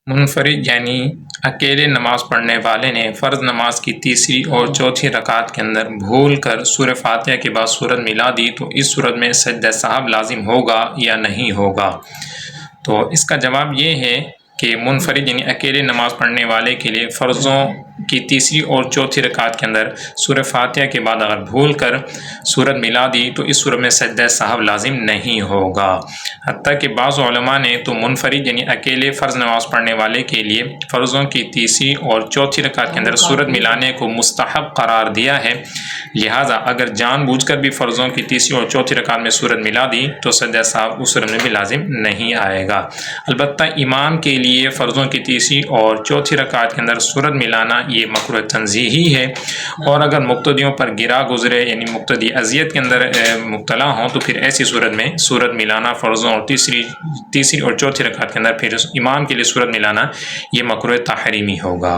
منفرد یعنی اکیلے نماز پڑھنے والے نے فرض نماز کی تیسری اور چوتھی رکعت کے اندر بھول کر سورہ فاتحہ کے بعد سورت ملا دی تو اس صورت میں سجدہ سہو لازم ہوگا یا نہیں ہوگا؟ تو اس کا جواب یہ ہے کہ منفرد یعنی اکیلے نماز پڑھنے والے کے لیے فرضوں کی تیسری اور چوتھی رکعت کے اندر سورہ فاتحہ کے بعد اگر بھول کر سورت ملا دی تو اس صورت میں سجدہ سہو لازم نہیں ہوگا۔ حتیٰ کہ بعض علماء نے تو منفرد یعنی اکیلے فرض نماز پڑھنے والے کے لیے فرضوں کی تیسری اور چوتھی رکعت کے اندر سورت ملانے کو مستحب قرار دیا ہے، لہٰذا اگر جان بوجھ کر بھی فرضوں کی تیسری اور چوتھی رکعت میں سورت ملا دی تو سجدہ سہو اس صورت میں بھی لازم نہیں آئے گا۔ البتہ امام کے لیے فرضوں کی تیسری اور چوتھی رکعت کے اندر سورت ملانا یہ مکروہ تنزیہی ہے، اور اگر مقتدیوں پر گرا گزرے یعنی مقتدی اذیت کے اندر مبتلا ہوں تو پھر ایسی صورت میں سورت ملانا فرضوں اور تیسری اور چوتھی رکعت کے اندر پھر امام کے لیے سورت ملانا یہ مکروہ تحریمی ہوگا۔